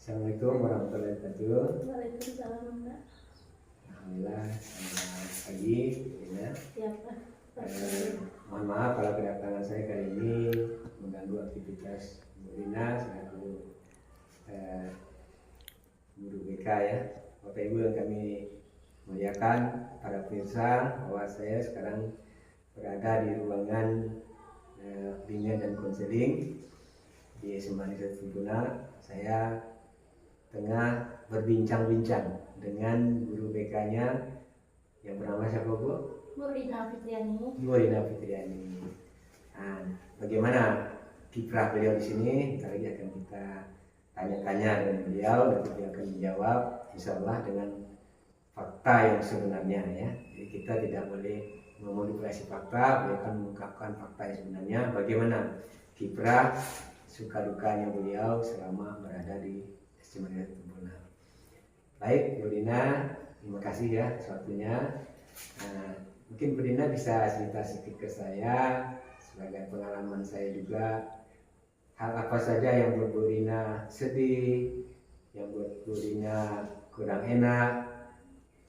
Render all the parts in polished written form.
Assalamualaikum warahmatullahi wabarakatuh. Waalaikumsalam, Mbak. Alhamdulillah, selamat pagi. Ya. Ya, Pak. Mohon maaf kalau kedatangan saya kali ini mengganggu aktivitas Bu Rina selaku guru BK ya. Bapak Ibu yang kami muliakan, para pemirsa, bahwa saya sekarang berada di ruangan bimbingan dan konseling di SMA Negeri Tribuna. Saya tengah berbincang-bincang dengan guru BK-nya yang bernama siapa Bu? Bu Rina Fitriani. Bu Rina Fitriani. Nah, bagaimana kiprah beliau di sini? Nanti lagi akan kita tanya-tanya dengan beliau dan beliau akan menjawab, insya Allah dengan fakta yang sebenarnya ya. Jadi kita tidak boleh memanipulasi fakta, beliau akan mengungkapkan fakta yang sebenarnya. Bagaimana kiprah suka dukanya beliau selama berada di SMA Negeri Tribuna. Baik, Bu Rina, terima kasih ya waktunya. Mungkin Bu Rina bisa cerita sedikit ke saya sebagai pengalaman saya juga, hal apa saja yang buat Bu Rina sedih, yang buat Bu Rina kurang enak,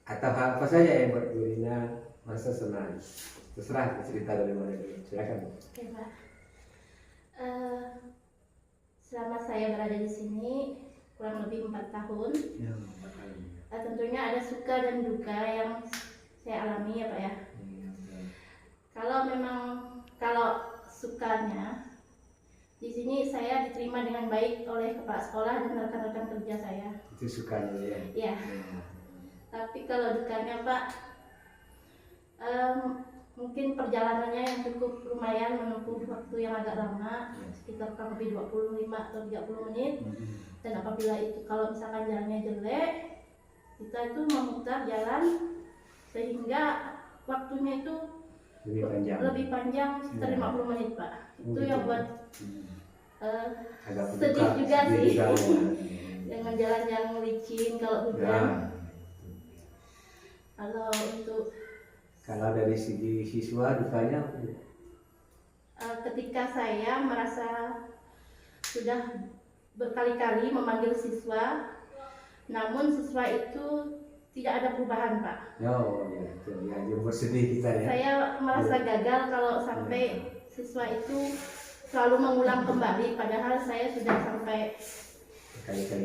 atau hal apa saja yang buat Bu Rina merasa senang. Terserah cerita dari mana dulu. Silakan. Oke, Pak. Selama saya berada di sini kurang lebih 4 tahun. Ya, 4 tahun. Tentunya ada suka dan duka yang saya alami ya, Pak ya. Kalau sukanya di sini saya diterima dengan baik oleh kepala sekolah dan rekan-rekan kerja saya. Itu sukanya ya. Iya. Tapi kalau dukanya, Pak, mungkin perjalanannya yang cukup lumayan, menempuh waktu yang agak lama, sekitar kurang lebih 25 atau 30 menit. Dan apabila itu kalau misalkan jalannya jelek, kita itu memutar jalan sehingga waktunya itu lebih panjang sekitar 50 menit, Pak. Itu yang buat sedih juga sih. Dengan jalan yang licin kalau hujan. Kalau dari segi siswa dukanya ketika saya merasa sudah berkali-kali memanggil siswa, namun siswa itu tidak ada perubahan, Pak. Oh ya, itu ya, yang bersedih kita ya. Saya merasa gagal kalau sampai siswa itu selalu mengulang kembali, padahal saya sudah sampai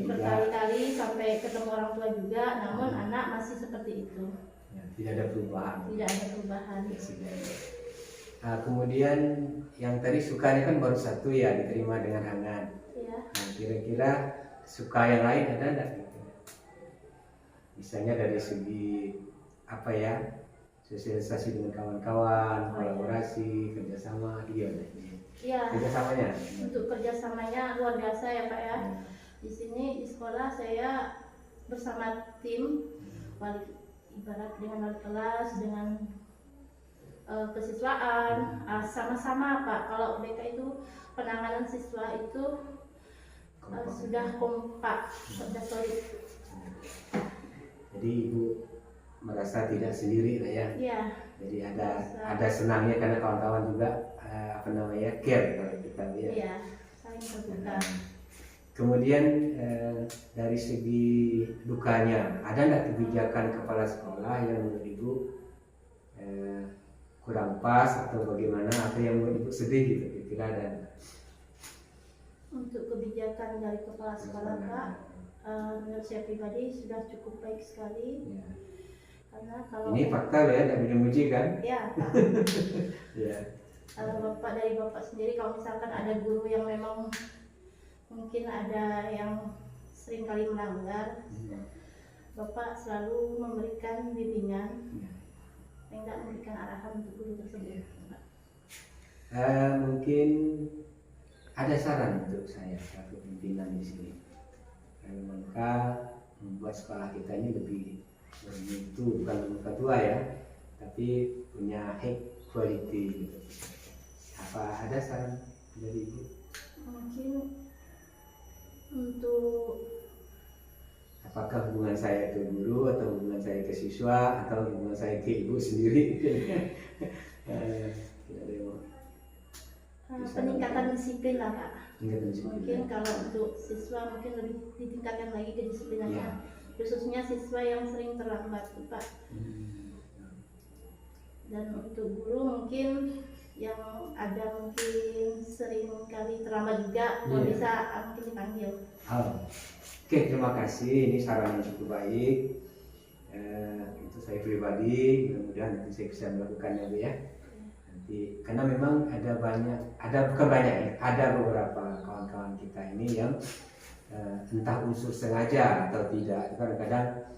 berkali-kali sampai ketemu orang tua juga, namun anak masih seperti itu. Ya, tidak ada perubahan. Tidak ada perubahan. Nah, kemudian yang tadi sukanya kan baru satu ya, diterima dengan hangat. Ya. Nah, kira-kira suka yang lain ada enggak gitu? Misalnya dari segi apa ya, sosialisasi dengan kawan-kawan, kolaborasi, kerjasama, iya. Kerjasamanya? Untuk kerjasamanya luar biasa ya, Pak ya. Di sini di sekolah saya bersama tim, ibarat dengan wali kelas, dengan kesiswaan, sama-sama, Pak. Kalau BK itu penanganan siswa itu sudah kompak, sudah solid. Jadi Ibu merasa tidak sendiri lah ya. Iya. Jadi ada senangnya karena kawan-kawan juga care kalau kita lihat. Iya, saling terbuka. Kemudian dari segi dukanya, ada nggak kebijakan kepala sekolah yang menurut Ibu kurang pas atau bagaimana, atau yang membuat Ibu sedih gitu? Kira-kira ada? Untuk kebijakan dari kepala sekolah, Pak, menurut saya pribadi sudah cukup baik sekali. Ya. Karena kalau ini fakta loh ya, tidak memuji kan? Ya, Pak. Ya. Dari Bapak sendiri, kalau misalkan ada guru yang memang mungkin ada yang sering kali melanggar, Bapak selalu memberikan bimbingan, tidak memberikan arahan untuk guru tersebut. Mungkin ada saran untuk saya selaku pimpinan di sini, maka membuat sekolah kita ini lebih bermutu, bukan muka tua ya, tapi punya high quality gitu. Apa ada saran dari Ibu? Mungkin untuk apakah hubungan saya ke guru atau hubungan saya ke siswa atau hubungan saya ke Ibu sendiri? peningkatan disiplin lah, Pak. Tingkatan disiplin. Mungkin kalau untuk siswa mungkin lebih ditingkatkan lagi kedisiplinannya, Ya. khususnya siswa yang sering terlambat tuh, Pak. Dan untuk guru mungkin yang ada mungkin sering kali terlambat juga, kalau Iya. bisa mungkin dipanggil. Oh. Oke, terima kasih. Ini saran yang cukup baik. Itu saya pribadi, mudah-mudahan nanti saya bisa melakukannya, Bu ya. Nanti karena memang bukan banyak ya, ada beberapa kawan-kawan kita ini yang entah unsur sengaja atau tidak, kadang-kadang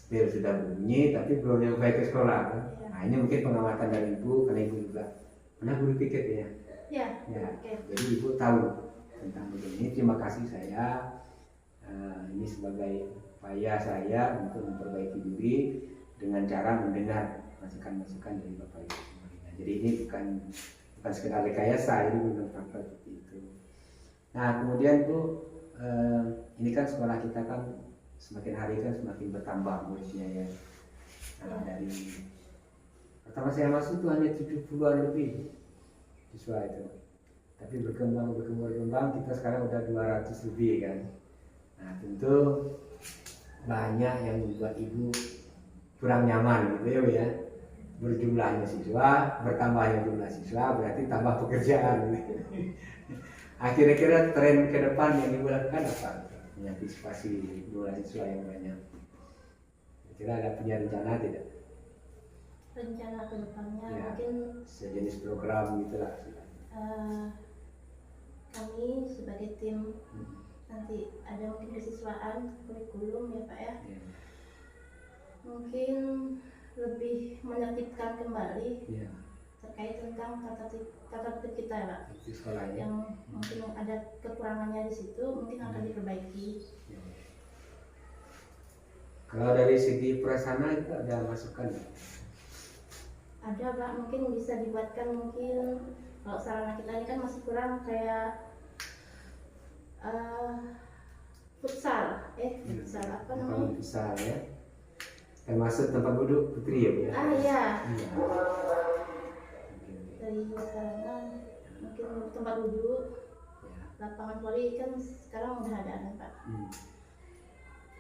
bel sudah bunyi tapi belum nyampe ke sekolah kan? Ya. Nah ini mungkin pengamatan dari Ibu, karena Ibu juga pernah guru piket ya. Ya, Ya, oke. jadi Ibu tahu tentang begini. Terima kasih saya ini sebagai upaya saya untuk memperbaiki diri dengan cara mendengar masukan-masukan dari Bapak Ibu semuanya. Jadi ini bukan sekedar rekayasa, ini benar fakta seperti itu. Nah kemudian Bu, ini kan sekolah kita kan semakin hari kan semakin bertambah muridnya ya. Nah, dari pertama saya masuk tuh hanya 70-an lebih siswa itu, tapi berkembang kita sekarang udah 200 lebih kan. Nah tentu banyak yang membuat Ibu kurang nyaman gitu ya Bu ya. Berjumlahnya siswa, bertambahnya jumlah siswa berarti tambah pekerjaan. Kira-kira tren ke depan yang Ibu lakukan apa? Mengantisipasi jumlah siswa yang banyak. Kira ada punya rencana tidak? Rencana ke depannya Ya, mungkin sejenis program gitulah. kami sebagai tim nanti ada mungkin kesiswaan kurikulum ya Pak ya. Ya. Mungkin lebih menertibkan kembali Ya. terkait tentang tata tertib kita ya Pak. Di sekolah ya. Yang mungkin ada kekurangannya di situ mungkin akan diperbaiki. Ya. Kalau dari segi prasarana itu ada masukan? Ada Pak, mungkin bisa dibuatkan mungkin kalau sarana kita ini kan masih kurang kayak futsal, futsal apa namanya? Futsal ya. Termasuk tempat duduk putri ya Bu ya. Iya. Iya. Dari sarana mungkin tempat duduk, Ya. lapangan voli kan sekarang udah ada kan Pak.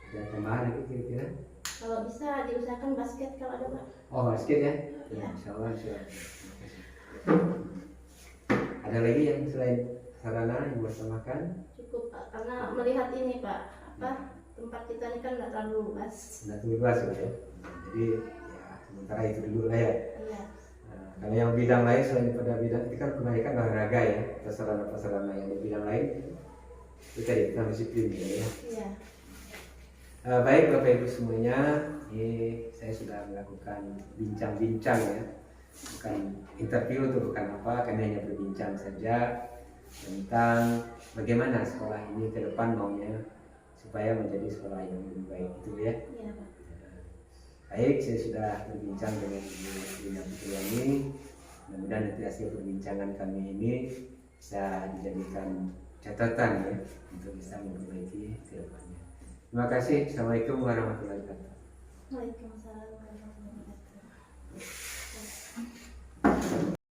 Ada tambahan lagi kira-kira? Kalau bisa diusahakan basket kalau ada Pak. Oh basket ya? Ya. Insyaallah. Ada lagi yang selain sarana yang bersamakan? Cukup Pak, karena melihat ini Pak, tempat kita ini kan nggak terlalu luas. Sudah luas ya. Jadi ya sementara itu dulu lah ya. Iya. Nah, kalau yang bidang lain selain pada bidang itu kan kebanyakan olahraga ya, sarana-sarana yang di bidang lain itu tadi tentang disiplin ya. Iya. Baik Bapak Ibu semuanya, ini saya sudah melakukan bincang-bincang ya, bukan interview itu bukan apa, kami hanya berbincang saja tentang bagaimana sekolah ini ke depan maunya supaya menjadi sekolah yang lebih baik itu ya. Iya Pak. Baik, saya sudah berbincang dengan Ibu Lina Fitriani. Mudah-mudahan nanti hasil perbincangan kami ini bisa dijadikan catatan ya untuk bisa memperbaiki ke depannya. Terima kasih. Assalamualaikum warahmatullahi wabarakatuh. Waalaikumsalam warahmatullahi wabarakatuh.